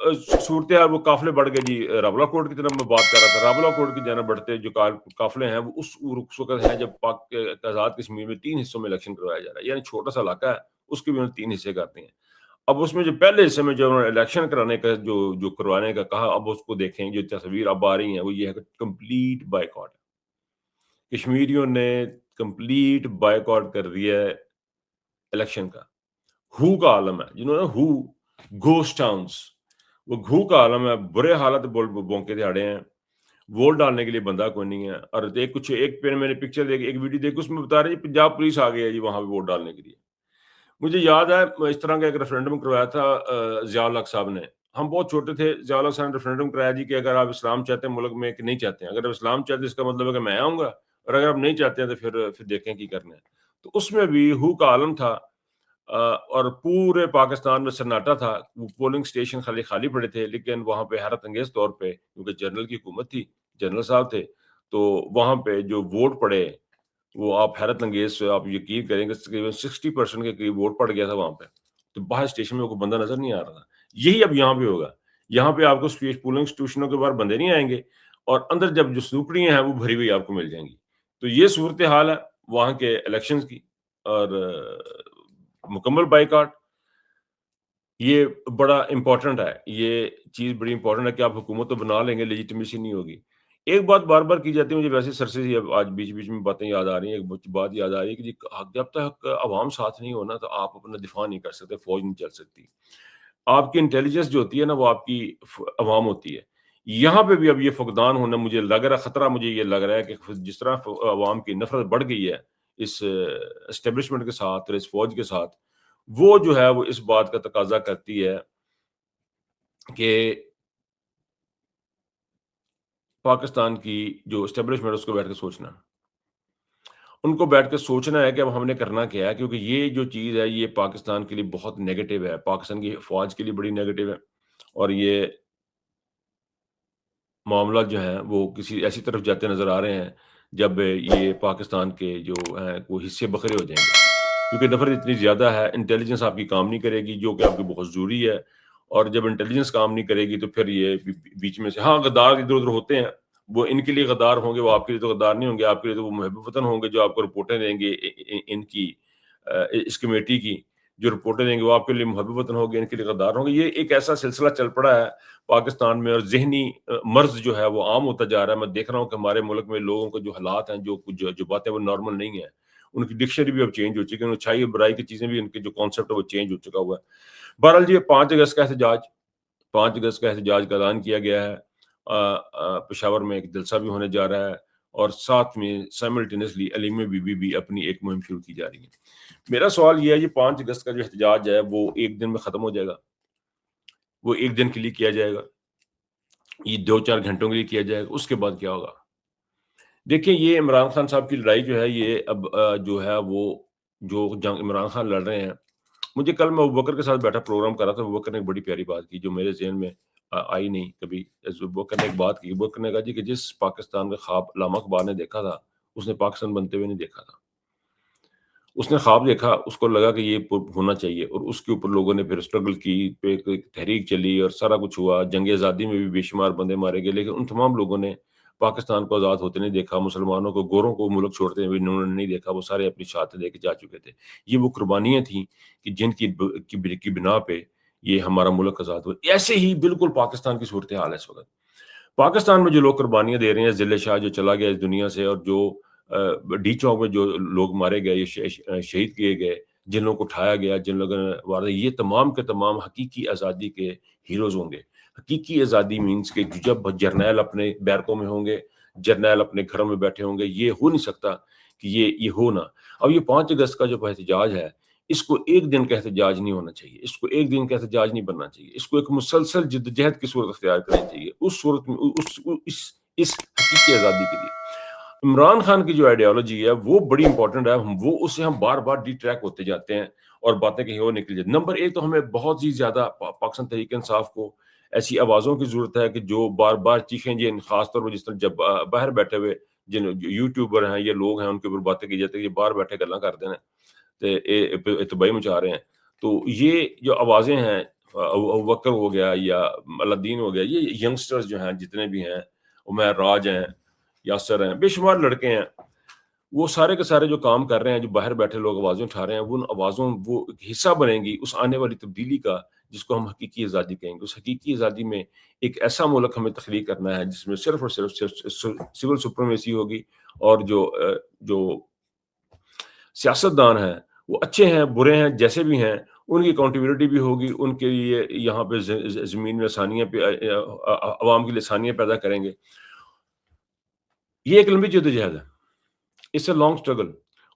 صورتحال وہ قافلے بڑھ گئے جی، راولا کوٹ کی طرف میں بات کر رہا تھا، راولا کوٹ کی جانب بڑھتے جو قافلے ہیں وہ اس وقت ہیں جب پاک آزاد کشمیر میں 3 حصوں میں الیکشن کروایا جا رہا ہے، یعنی چھوٹا سا علاقہ ہے، اس کے بھی انہوں نے 3 حصے کرتے ہیں۔ اب اس میں جو پہلے حصے میں جو انہوں نے الیکشن کرانے کا جو کروانے کا کہا، اب اس کو دیکھیں جو تصویر اب آ رہی ہیں وہ یہ ہے کہ کمپلیٹ بائیکاٹ، کشمیریوں نے کمپلیٹ بائیکاٹ کر دیا ہے الیکشن کا۔ ہو کا عالم ہے، جنہوں نے ہو گھوسٹ ٹاؤنز، وہ گھو کا عالم ہے، برے حالت بونکے دہاڑے ہیں، ووٹ ڈالنے کے لیے بندہ کوئی نہیں ہے۔ اور ایک پہ میں نے پکچر دیکھی، ایک ویڈیو دیکھی، اس میں بتا رہے ہیں پنجاب پولیس آ گئی ہے جی وہاں پہ ووٹ ڈالنے کے لیے۔ مجھے یاد ہے اس طرح کا ایک ریفرینڈم کروایا تھا ضیاء الحق صاحب نے، ہم بہت چھوٹے تھے، ضیاء الحق صاحب نے ریفرینڈم کرایا جی کہ اگر آپ اسلام چاہتے ہیں ملک میں کہ نہیں چاہتے ہیں، اگر آپ اسلام چاہتے ہیں اس کا مطلب ہے کہ میں آؤں گا، اور اگر آپ نہیں چاہتے ہیں تو پھر دیکھیں کی کرنا ہے۔ تو اس میں بھی ہو کا عالم تھا، اور پورے پاکستان میں سناٹا تھا، وہ پولنگ سٹیشن خالی پڑے تھے، لیکن وہاں پہ حیرت انگیز طور پہ کیونکہ جنرل کی حکومت تھی، جنرل صاحب تھے، تو وہاں پہ جو ووٹ پڑے وہ آپ حیرت انگیز سے آپ یقین کریں گے تقریباً 60% کے قریب ووٹ پڑ گیا تھا وہاں پہ، تو باہر اسٹیشن میں کوئی بندہ نظر نہیں آ رہا تھا۔ یہی اب یہاں پہ ہوگا، یہاں پہ آپ کو پولنگ اسٹیشنوں کے باہر بندے نہیں آئیں گے، اور اندر جب جو سوکڑیاں ہیں وہ بھری ہوئی آپ کو مل جائیں گی۔ تو یہ صورتحال ہے وہاں کے الیکشنز کی، اور مکمل بائیکاٹ یہ بڑا امپورٹنٹ ہے، یہ چیز بڑی امپورٹنٹ ہے کہ آپ حکومت تو بنا لیں گے، لیجیٹمیسی نہیں ہوگی۔ ایک بات بار بار کی جاتی ہے، مجھے ویسے سر سے ہی اب آج بیچ بیچ میں باتیں یاد آ رہی ہیں، ایک بات یاد آ رہی ہے کہ جی جب تک عوام ساتھ نہیں ہونا تو آپ اپنا دفاع نہیں کر سکتے، فوج نہیں چل سکتی۔ آپ کی انٹیلیجنس جو ہوتی ہے نا وہ آپ کی عوام ہوتی ہے۔ یہاں پہ بھی اب یہ فقدان ہونا مجھے لگ رہا، خطرہ مجھے یہ لگ رہا ہے کہ جس طرح عوام کی نفرت بڑھ گئی ہے اس اسٹیبلشمنٹ کے ساتھ اور اس فوج کے ساتھ، وہ جو ہے وہ اس بات کا تقاضا کرتی ہے کہ پاکستان کی جو اسٹیبلشمنٹ اس کو بیٹھ کے سوچنا، ان کو بیٹھ کے سوچنا ہے کہ اب ہم نے کرنا کیا ہے، کیونکہ یہ جو چیز ہے یہ پاکستان کے لیے بہت نیگیٹو ہے، پاکستان کی فوج کے لیے بڑی نیگیٹو ہے، اور یہ معاملات جو ہیں وہ کسی ایسی طرف جاتے نظر آ رہے ہیں جب یہ پاکستان کے جو ہیں وہ حصے بکھرے ہو جائیں گے، کیونکہ نفرت اتنی زیادہ ہے، انٹیلیجنس آپ کی کام نہیں کرے گی جو کہ آپ کی بہت ضروری ہے، اور جب انٹیلیجنس کام نہیں کرے گی تو پھر یہ بیچ میں سے، ہاں غدار ادھر ادھر ہوتے ہیں، وہ ان کے لیے غدار ہوں گے، وہ آپ کے لیے تو غدار نہیں ہوں گے، آپ کے لیے تو وہ محب وطن ہوں گے جو آپ کو رپورٹیں دیں گے ان کی اس کمیٹی کی جو رپورٹیں دیں گے، وہ آپ کے لیے محب وطن ہوں گے، ان کے لیے غدار ہوں گے۔ یہ ایک ایسا سلسلہ چل پڑا ہے پاکستان میں، اور ذہنی مرض جو ہے وہ عام ہوتا جا رہا ہے۔ میں دیکھ رہا ہوں کہ ہمارے ملک میں لوگوں کے جو حالات ہیں، جو باتیں وہ نارمل نہیں ہیں، ان کی ڈکشنری بھی اب چینج ہو چکی ہے، اچھائی اور برائی کی چیزیں بھی ان کے جو کانسیپٹ ہے وہ چینج ہو چکا ہوا ہے۔ بہرحال جی 5 اگست کا احتجاج، 5 اگست کا احتجاج کا اعلان کیا گیا ہے، پشاور میں ایک جلسہ بھی ہونے جا رہا ہے، اور ساتھ میں سائملٹینسلی علیم بی بی بھی اپنی ایک مہم شروع کی جا رہی ہے۔ میرا سوال یہ ہے، یہ 5 اگست کا جو احتجاج ہے وہ ایک دن میں ختم ہو جائے گا؟ وہ ایک دن کے لیے کیا جائے گا؟ یہ 2-4 گھنٹوں کے لیے کیا جائے گا؟ اس کے بعد کیا ہوگا؟ دیکھیں یہ عمران خان صاحب کی لڑائی جو ہے یہ اب جو ہے وہ جو جنگ عمران خان لڑ رہے ہیں، مجھے کل میں ابوبکر کے ساتھ بیٹھا پروگرام کر رہا تھا، ابوبکر نے ایک بڑی پیاری بات کی جو میرے ذہن میں آئی نہیں کبھی۔ ابوبکر نے ایک بات کی، ابوبکر نے کہا جی کہ جس پاکستان کا خواب علامہ اقبال نے دیکھا تھا اس نے پاکستان بنتے ہوئے نہیں دیکھا تھا۔ اس نے خواب دیکھا، اس کو لگا کہ یہ ہونا چاہیے، اور اس کے اوپر لوگوں نے پھر اسٹرگل کی، پھر تحریک چلی اور سارا کچھ ہوا، جنگ آزادی میں بھی بے شمار بندے مارے گئے، لیکن ان تمام لوگوں نے پاکستان کو آزاد ہوتے نہیں دیکھا، مسلمانوں کو، گوروں کو ملک چھوڑتے ہوئے انہوں نے نہیں دیکھا، وہ سارے اپنی شہادتیں دے کے جا چکے تھے۔ یہ وہ قربانیاں تھیں کہ جن کی بنا پہ یہ ہمارا ملک آزاد ہوا۔ ایسے ہی بالکل پاکستان کی صورتحال ہے اس وقت۔ پاکستان میں جو لوگ قربانیاں دے رہے ہیں، ذل شاہ جو چلا گیا اس دنیا سے، اور جو ڈی چوک میں جو لوگ مارے گئے، شہید کیے گئے، جن لوگوں کو اٹھایا گیا، جن لوگوں نے یہ تمام کے تمام حقیقی آزادی کے ہیروز ہوں گے۔ حقیقی آزادی مینس کہ جب جرنیل اپنے بیرکوں میں ہوں گے، جرنیل اپنے گھروں میں بیٹھے ہوں گے، یہ ہو نہیں سکتا کہ یہ ہو نا۔ اب یہ 5 اگست کا جو احتجاج ہے، اس کو ایک دن کا احتجاج نہیں ہونا چاہیے، اس کو ایک دن کا احتجاج نہیں بننا چاہیے، اس کو ایک مسلسل جدوجہد کی صورت اختیار کرنی چاہیے، اس صورت میں اس حقیقی آزادی کے لیے۔ عمران خان کی جو آئیڈیالوجی ہے وہ بڑی امپورٹنٹ ہے، وہ اس سے ہم بار بار ڈی ٹریک ہوتے جاتے ہیں اور باتیں کہیں اور نکل جاتی ہیں۔ نمبر ایک تو ہمیں بہت ہی زیادہ پاکستان تحریک انصاف کو ایسی آوازوں کی ضرورت ہے کہ جو بار بار چیخیں، جی خاص طور پر جس طرح جب باہر بیٹھے ہوئے جن یوٹیوبر ہیں، یہ لوگ ہیں، ان کے اوپر باتیں کی جاتی ہیں، یہ باہر بیٹھے گلاں کرتے ہیں تے اتباہی مچا رہے ہیں۔ تو یہ جو آوازیں ہیں ابوبکر ہو گیا یا الدین ہو گیا، یہ ینگسٹرز جو ہیں جتنے بھی ہیں، عمیر راج ہیں، یاسر ہیں، بے شمار لڑکے ہیں، وہ سارے کے سارے جو کام کر رہے ہیں، جو باہر بیٹھے لوگ آوازیں اٹھا رہے ہیں، وہ ان آوازوں وہ ایک حصہ بنیں گی اس آنے والی تبدیلی کا، جس کو ہم حقیقی آزادی کہیں گے۔ اس حقیقی آزادی میں ایک ایسا ملک ہمیں تخلیق کرنا ہے جس میں صرف اور صرف سول سپریمیسی ہوگی، اور جو سیاستدان ہیں وہ اچھے ہیں برے ہیں جیسے بھی ہیں، ان کی اکاؤنٹیبلٹی بھی ہوگی، ان کے لیے یہاں پہ زمین میں آسانیاں عوام کے لیے آسانیاں پیدا کریں گے۔ یہ ایک لمبی جدوجہد ہے، اس سے لانگ اسٹرگل،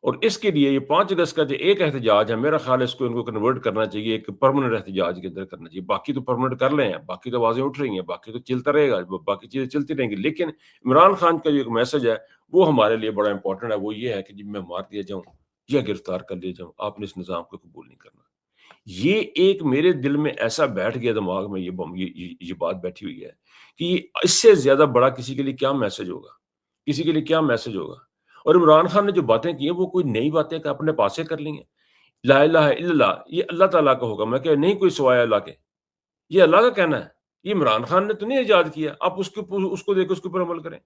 اور اس کے لیے یہ 5 اگست کا جو ایک احتجاج ہے، میرا خیال ہے اس کو ان کو کنورٹ کرنا چاہیے ایک پرماننٹ احتجاج کے اندر کرنا چاہیے۔ باقی تو پرماننٹ کر لیں ہیں، باقی تو آوازیں اٹھ رہی ہیں، باقی تو چلتا رہے گا، باقی چیزیں چلتی رہیں گی، لیکن عمران خان کا جو ایک میسج ہے وہ ہمارے لیے بڑا امپورٹنٹ ہے۔ وہ یہ ہے کہ جب میں مار دیا جاؤں یا گرفتار کر لیا جاؤں، آپ نے اس نظام کو قبول نہیں کرنا۔ یہ ایک میرے دل میں ایسا بیٹھ گیا، دماغ میں یہ بات بیٹھی ہوئی ہے کہ اس سے زیادہ بڑا کسی کے لیے کیا میسج ہوگا، کسی کے لیے کیا میسج ہوگا۔ اور عمران خان نے جو باتیں کی ہیں وہ کوئی نئی باتیں کہ اپنے پاس سے کر لی ہیں۔ لا الہ الا اللہ یہ اللہ تعالیٰ کا حکم ہے کہ نہیں کوئی سوائے اللہ کے، یہ اللہ کا کہنا ہے، یہ عمران خان نے تو نہیں ایجاد کیا، آپ اس کو دیکھ کے اس کے اوپر عمل کریں۔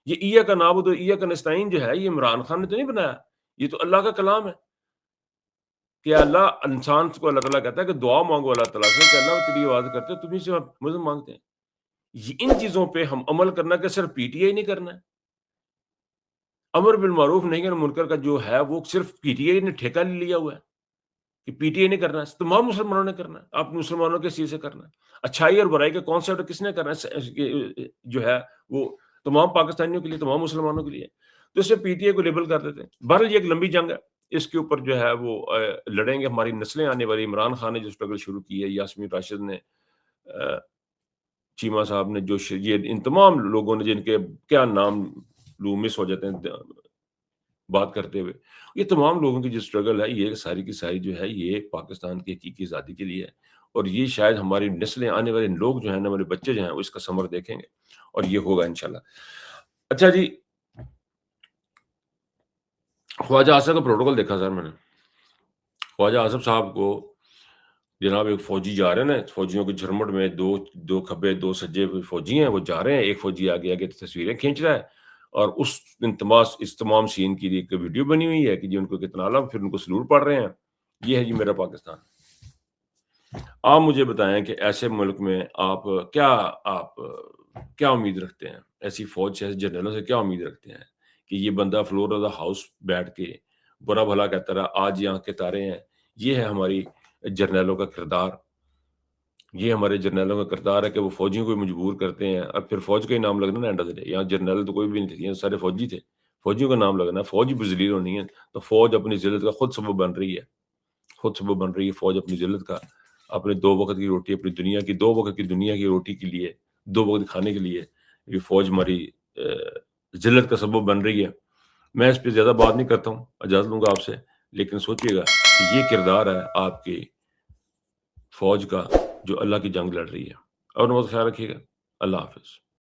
یہ ایاک نعبد و ایاک نستعین جو ہے، یہ عمران خان نے تو نہیں بنایا، یہ تو اللہ کا کلام ہے کہ اللہ انسان کو اللہ تعالیٰ کہتا ہے کہ دعا مانگو اللہ تعالیٰ سے کہ اللہ تیری عبادت کرتے ہیں، تمہیں سے مدد مانگتے ہیں۔ ان چیزوں پہ ہم عمل کرنا کہ صرف پی ٹی آئی نہیں کرنا ہے، امر بالمعروف نہی عن المنکر کا جو ہے وہ صرف پی ٹی آئی نے ٹھیکہ نہیں لیا ہوا ہے کہ پی ٹی آئی نے کرنا ہے، تمام مسلمانوں نے کرنا ہے، آپ مسلمانوں کے چیز سے کرنا ہے۔ اچھائی اور برائی کا کانسیپٹ کس نے کرنا ہے جو ہے وہ تمام پاکستانیوں کے لیے، تمام مسلمانوں کے لیے، تو اس سے پی ٹی آئی کو لیبل کر دیتے ہیں۔ بہرحال یہ ایک لمبی جنگ ہے، اس کے اوپر جو ہے وہ لڑیں گے ہماری نسلیں آنے والی۔ عمران خان نے جو اسٹرگل شروع کی ہے، یاسمین راشد نے، چیمہ صاحب نے، یہ ان تمام لوگوں نے جن کے کیا نام لو مس ہو جاتے ہیں بات کرتے ہوئے، یہ تمام لوگوں کی جو اسٹرگل ہے، یہ ساری کی ساری جو ہے یہ پاکستان کی حقیقی آزادی کے لیے ہے، اور یہ شاید ہماری نسلیں آنے والے لوگ جو ہیں، ہمارے بچے جو ہیں، وہ اس کا ثمر دیکھیں گے، اور یہ ہوگا انشاءاللہ۔ اچھا جی، خواجہ آصف کا پروٹوکول دیکھا سر میں نے، خواجہ آصف صاحب کو جناب ایک فوجی جا رہے ہیں نا، فوجیوں کے جھرمٹ میں دو کھبے دو سجے فوجی ہیں، وہ جا رہے ہیں، ایک فوجی آگے آگے تصویریں کھینچ رہا ہے، اور اس تمام سین کی ایک ویڈیو بنی ہوئی ہے کہ جی ان کو کتنا عالم، پھر ان کو سلوٹ پڑ رہے ہیں۔ یہ ہے جی میرا پاکستان۔ آپ مجھے بتائیں کہ ایسے ملک میں آپ کیا امید رکھتے ہیں، ایسی فوج سے، ایسے جنرلوں سے کیا امید رکھتے ہیں کہ یہ بندہ فلور آف دا ہاؤس بیٹھ کے برا بھلا کہتا رہا، آج یہاں کے تارے ہیں۔ یہ ہے ہماری جرنیلوں کا کردار، یہ ہمارے جرنیلوں کا کردار ہے کہ وہ فوجیوں کو مجبور کرتے ہیں، اور پھر فوج کا ہی نام لگنا نا اینڈ آف دی ڈے۔ یہاں جرنیل تو کوئی بھی نہیں تھے، یہاں سارے فوجی تھے، فوجیوں کا نام لگنا، فوج بھی ذلیل ہونی ہے، تو فوج اپنی ذلت کا خود سبب بن رہی ہے، فوج اپنی ذلت کا، اپنے 2 وقت کی روٹی، اپنی دنیا کی 2 وقت کی دنیا کی روٹی کے لیے، 2 وقت کھانے کے لیے یہ فوج ہماری ذلت کا سبب بن رہی ہے۔ میں اس پہ زیادہ بات نہیں کرتا ہوں، اجازت لوں گا آپ سے، لیکن سوچئے گا کہ یہ کردار ہے آپ کی فوج کا جو اللہ کی جنگ لڑ رہی ہے۔ اور بہت خیال رکھیے گا، اللہ حافظ۔